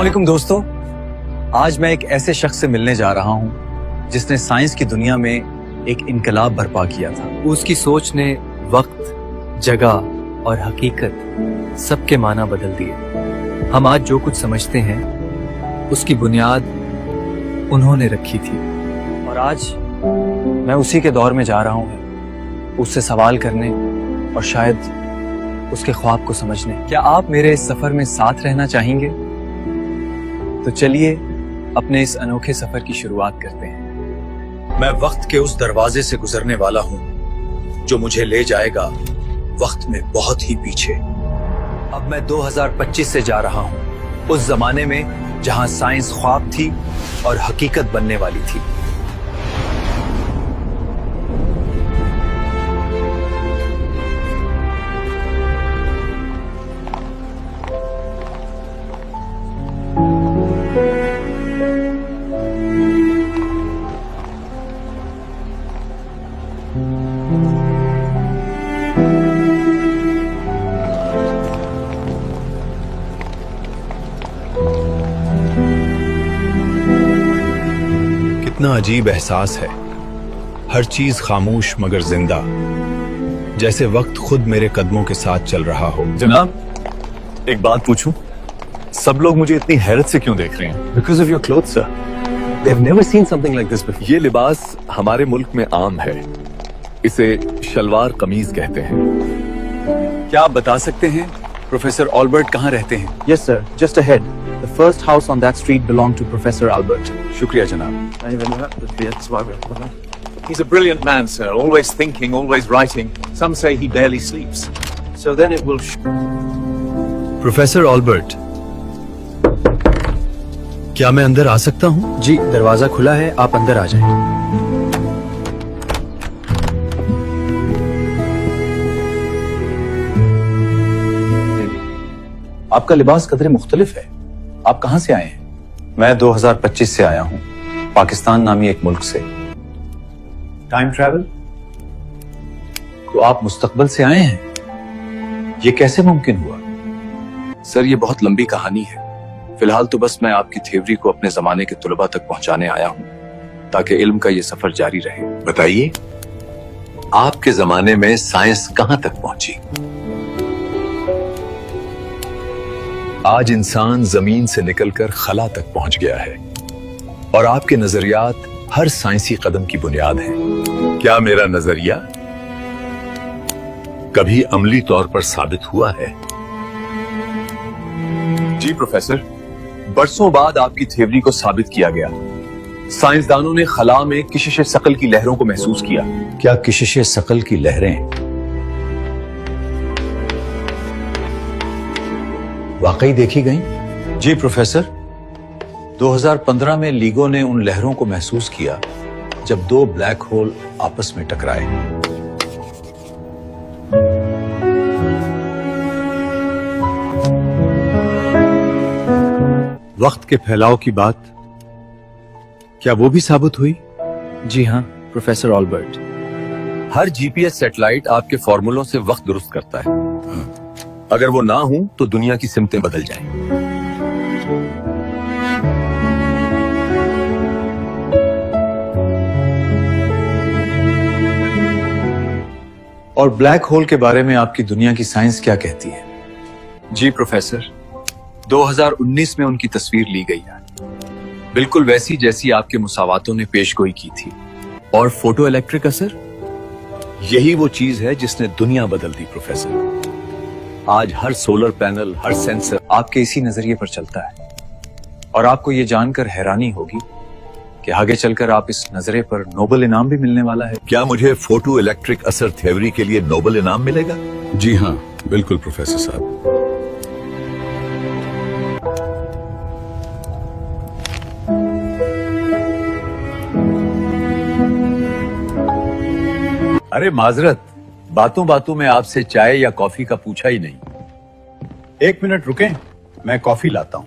अस्सलामुअलैकुम दोस्तों, आज मैं एक ऐसे शख्स से मिलने जा रहा हूं जिसने साइंस की दुनिया में एक इनकलाब बर्पा किया था। उसकी सोच ने वक्त, जगह और हकीकत सबके माना बदल दिए। हम आज जो कुछ समझते हैं उसकी बुनियाद उन्होंने रखी थी, और आज मैं उसी के दौर में जा रहा हूं, उससे सवाल करने और शायद उसके ख्वाब को समझने। क्या आप मेरे इस सफर में साथ रहना चाहेंगे? तो चलिए अपने इस अनोखे सफर की शुरुआत करते हैं। मैं वक्त के उस दरवाजे से गुजरने वाला हूं जो मुझे ले जाएगा वक्त में बहुत ही पीछे। अब मैं 2025 से जा रहा हूं, उस जमाने में जहां साइंस ख्वाब थी और हकीकत बनने वाली थी। कितना अजीब एहसास है, हर चीज खामोश मगर जिंदा, जैसे वक्त खुद मेरे कदमों के साथ चल रहा हो। जनाब, एक बात पूछूं? सब लोग मुझे इतनी हैरत से क्यों देख रहे हैं? Because of your clothes, sir. They've never seen something like this before. ये लिबास हमारे मुल्क में आम है, इसे शलवार कमीज कहते हैं। क्या आप बता सकते हैं प्रोफेसर ऑल्बर्ट कहाँ रहते हैं? Yes, sir. Just ahead. The first house on that street belonged to Professor Albert. शुक्रिया जनाब। He's a brilliant man, sir. Always thinking, always writing. Some say he barely sleeps. So then it will. Professor Albert, क्या मैं अंदर आ सकता हूँ? जी, दरवाजा खुला है, आप अंदर आ जाएं। आपका लिबास कदरे मुख्तलिफ है। आप कहां से आए हैं? मैं 2025 से आया हूं, पाकिस्तान नामी एक मुल्क से। Time travel? तो आप मुस्तकबिल से आए हैं? ये कैसे मुमकिन हुआ? सर, ये बहुत लंबी कहानी है। फिलहाल तो बस मैं आपकी थ्योरी को अपने जमाने के तुलबा तक पहुंचाने आया हूं, ताकि इल्म का ये सफर जारी रहे। बताइए, आपके जमाने में साइंस कहां तक पहुंची? आज इंसान जमीन से निकलकर खला तक पहुंच गया है, और आपके नजरियात हर साइंसी कदम की बुनियाद हैं। क्या मेरा नजरिया कभी अमली तौर पर साबित हुआ है? जी प्रोफेसर, बरसों बाद आपकी थ्योरी को साबित किया गया। साइंसदानों ने खला में किशिश सकल की लहरों को महसूस किया। क्या किशिश सकल की लहरें वाकई देखी गईं? जी प्रोफेसर, 2015 में लीगो ने उन लहरों को महसूस किया जब दो ब्लैक होल आपस में टकराए। वक्त के फैलाव की बात, क्या वो भी साबित हुई? जी हाँ, प्रोफेसर ऑल्बर्ट। हर जीपीएस सैटेलाइट आपके फॉर्मूलों से वक्त दुरुस्त करता है। अगर वो ना हो तो दुनिया की सिमतें बदल जाएं। और ब्लैक होल के बारे में आपकी दुनिया की साइंस क्या कहती है? जी प्रोफेसर, 2019 में उनकी तस्वीर ली गई है, बिल्कुल वैसी जैसी आपके मुसावातों ने पेशगोई की थी। और फोटो इलेक्ट्रिक असर, यही वो चीज है जिसने दुनिया बदल दी प्रोफेसर। आज हर सोलर पैनल, हर सेंसर आपके इसी नजरिए पर चलता है, और आपको ये जानकर हैरानी होगी कि आगे चलकर आप इस नजरे पर नोबेल इनाम भी मिलने वाला है। क्या मुझे फोटो इलेक्ट्रिक असर थ्योरी के लिए नोबेल इनाम मिलेगा? जी हाँ, बिल्कुल प्रोफेसर साहब। अरे माजरत, बातों बातों में आपसे चाय या कॉफी का पूछा ही नहीं। एक मिनट रुकें, मैं कॉफी लाता हूं।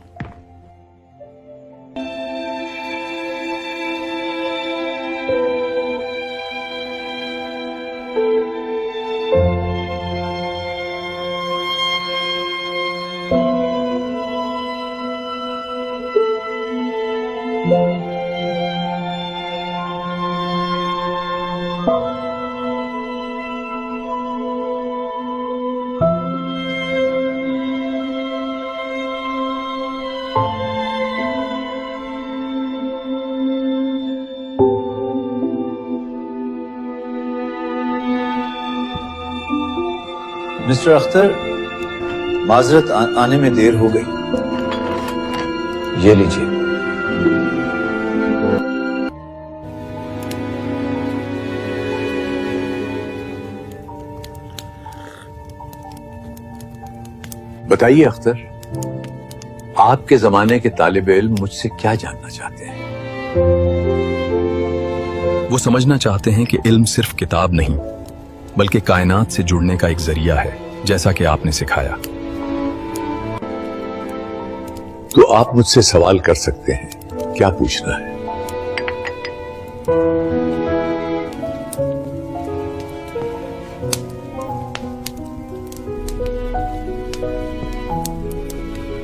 مسٹر اختر معذرت آنے میں دیر ہو گئی. یہ لیجیے. بتائیے اختر، آپ کے زمانے کے طالب علم مجھ سے کیا جاننا چاہتے ہیں؟ وہ سمجھنا چاہتے ہیں کہ علم صرف کتاب نہیں بلکہ کائنات سے جڑنے کا ایک ذریعہ ہے، جیسا کہ آپ نے سکھایا. تو آپ مجھ سے سوال کر سکتے ہیں، کیا پوچھنا ہے؟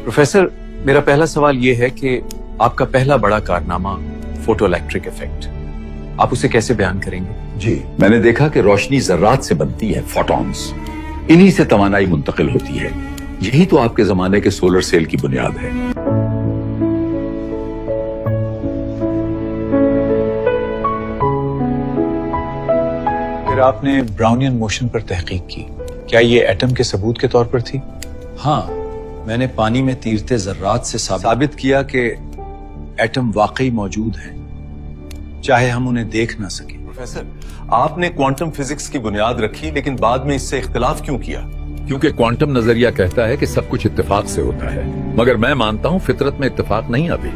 پروفیسر، میرا پہلا سوال یہ ہے کہ آپ کا پہلا بڑا کارنامہ فوٹو الیکٹرک ایفیکٹ، آپ اسے کیسے بیان کریں گے؟ جی، میں نے دیکھا کہ روشنی ذرات سے بنتی ہے، فوٹونز. انہی سے توانائی منتقل ہوتی ہے. یہی تو آپ کے زمانے کے سولر سیل کی بنیاد ہے. پھر آپ نے براؤنین موشن پر تحقیق کی. کیا یہ ایٹم کے ثبوت کے طور پر تھی؟ ہاں، میں نے پانی میں تیرتے ذرات سے ثابت کیا کہ ایٹم واقعی موجود ہیں، چاہے ہم انہیں دیکھ نہ سکیں. پروفیسر، آپ نے کوانٹم فزکس کی بنیاد رکھی لیکن بعد میں اس سے اختلاف کیوں کیا؟ کیونکہ کوانٹم نظریہ کہتا ہے کہ سب کچھ اتفاق سے ہوتا ہے، مگر میں مانتا ہوں فطرت میں اتفاق نہیں آتی.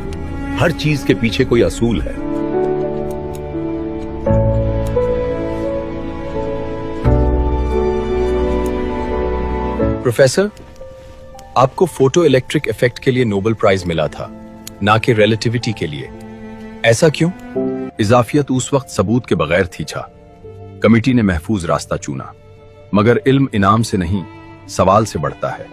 ہر چیز کے پیچھے کوئی اصول ہے. پروفیسر، آپ کو فوٹو الیکٹرک ایفیکٹ کے لیے نوبل پرائز ملا تھا، نہ کہ ریلیٹیوٹی کے لیے. ایسا کیوں؟ اضافیت اس وقت ثبوت کے بغیر تھی. کمیٹی نے محفوظ راستہ چنا، مگر علم انعام سے نہیں، سوال سے بڑھتا ہے.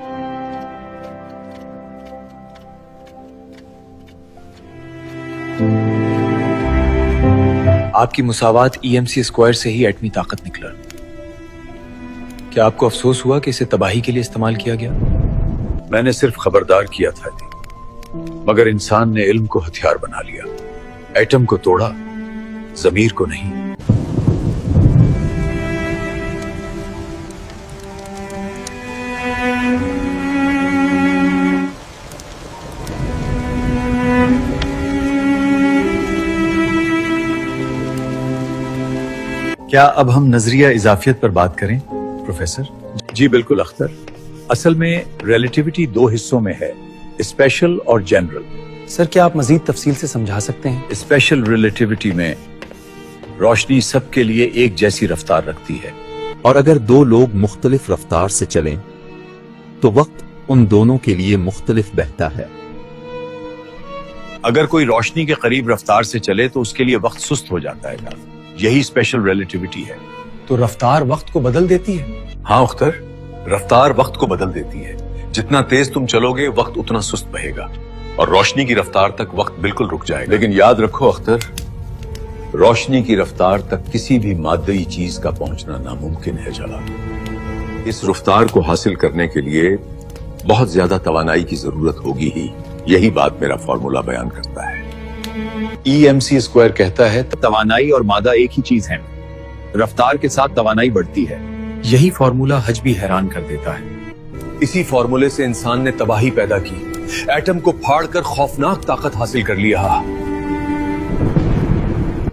آپ کی مساوات EMC² سے ہی ایٹمی طاقت نکلا. کیا آپ کو افسوس ہوا کہ اسے تباہی کے لیے استعمال کیا گیا؟ میں نے صرف خبردار کیا تھا جی، مگر انسان نے علم کو ہتھیار بنا لیا. ایٹم کو توڑا، ضمیر کو نہیں. کیا اب ہم نظریہ اضافیت پر بات کریں پروفیسر؟ جی بالکل اختر. اصل میں ریلیٹیوٹی دو حصوں میں ہے، اسپیشل اور جنرل. سر، کیا آپ مزید تفصیل سے سمجھا سکتے ہیں؟ اسپیشل ریلیٹیوٹی میں روشنی سب کے لیے ایک جیسی رفتار رکھتی ہے، اور اگر دو لوگ مختلف رفتار سے چلیں تو وقت ان دونوں کے لیے مختلف بہتا ہے. اگر کوئی روشنی کے قریب رفتار سے چلے تو اس کے لیے وقت سست ہو جاتا ہے. یہی اسپیشل ریلیٹیوٹی ہے. تو رفتار وقت کو بدل دیتی ہے؟ ہاں اختر، رفتار وقت کو بدل دیتی ہے. جتنا تیز تم چلو گے وقت اتنا سست بہے گا، اور روشنی کی رفتار تک وقت بالکل رک جائے گا. لیکن یاد رکھو اختر، روشنی کی رفتار تک کسی بھی مادی چیز کا پہنچنا ناممکن ہے. اس رفتار کو حاصل کرنے کے لیے بہت زیادہ توانائی کی ضرورت ہوگی ہی. یہی بات میرا فارمولا بیان کرتا ہے. EMC² کہتا ہے توانائی اور مادہ ایک ہی چیز ہیں، رفتار کے ساتھ توانائی بڑھتی ہے. یہی فارمولا حج بھی حیران کر دیتا ہے. اسی فارمولے سے انسان نے تباہی پیدا کی، ایٹم کو پھاڑ کر خوفناک طاقت حاصل کر لیا.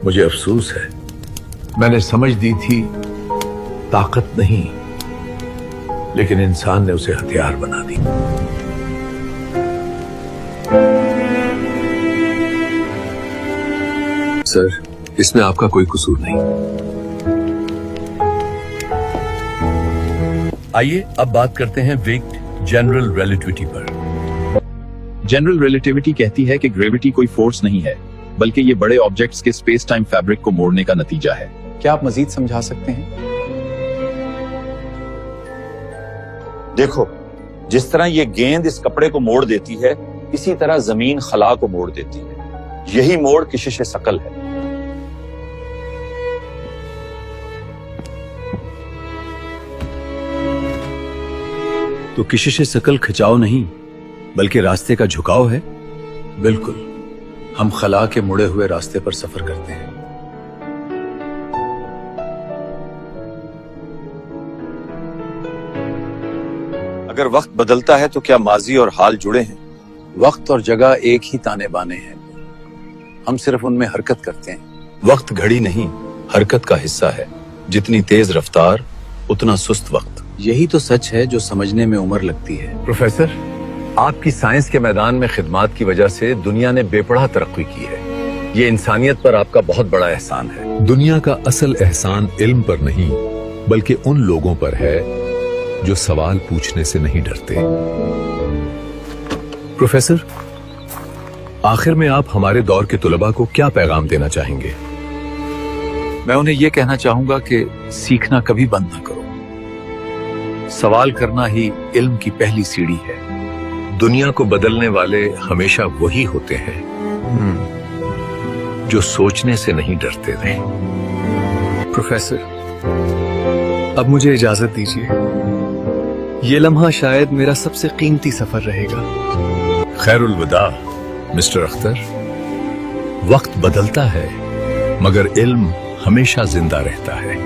مجھے افسوس ہے، میں نے سمجھ دی تھی طاقت نہیں، لیکن انسان نے اسے ہتھیار بنا دی. سر، اس میں آپ کا کوئی قصور نہیں. آئیے اب بات کرتے ہیں ویکٹ جنرل ریلیٹیوٹی پر. جنرل ریلیٹیوٹی کہتی ہے کہ گریوٹی کوئی فورس نہیں ہے، بلکہ یہ بڑے آبجیکٹس کے اسپیس ٹائم فیبرک کو موڑنے کا نتیجہ ہے. کیا آپ مزید سمجھا سکتے ہیں؟ دیکھو، جس طرح یہ گیند اس کپڑے کو موڑ دیتی ہے، اسی طرح زمین خلا کو موڑ دیتی ہے. یہی موڑ کشش ثقل ہے. تو کشش ثقل کھچاؤ نہیں بلکہ راستے کا جھکاؤ ہے. بالکل، ہم خلا کے مڑے ہوئے راستے پر سفر کرتے ہیں. अगर वक्त बदलता है तो क्या माजी और हाल जुड़े हैं? वक्त और जगह एक ही ताने बाने हैं, हम सिर्फ उनमें हरकत करते हैं। वक्त घड़ी नहीं, हरकत का हिस्सा है। जितनी तेज रफ्तार उतना सुस्त वक्त। यही तो सच है जो समझने में उम्र लगती है। प्रोफेसर, आपकी साइंस के मैदान में खिदमात की वजह से दुनिया ने बेपनाह तरक्की की है। ये इंसानियत पर आपका बहुत बड़ा एहसान है। दुनिया का असल एहसान इल्म पर नहीं बल्कि उन लोगों पर है जो सवाल पूछने से नहीं डरते। प्रोफेसर, आखिर में आप हमारे दौर के तुलबा को क्या पैगाम देना चाहेंगे? मैं उन्हें यह कहना चाहूंगा कि सीखना कभी बंद ना करो। सवाल करना ही इल्म की पहली सीढ़ी है। दुनिया को बदलने वाले हमेशा वही होते हैं जो सोचने से नहीं डरते थे। प्रोफेसर, अब मुझे इजाजत दीजिए। ये लम्हा शायद मेरा सबसे कीमती सफर रहेगा। खैरुल विदा मिस्टर अख्तर। वक्त बदलता है मगर इल्म हमेशा जिंदा रहता है।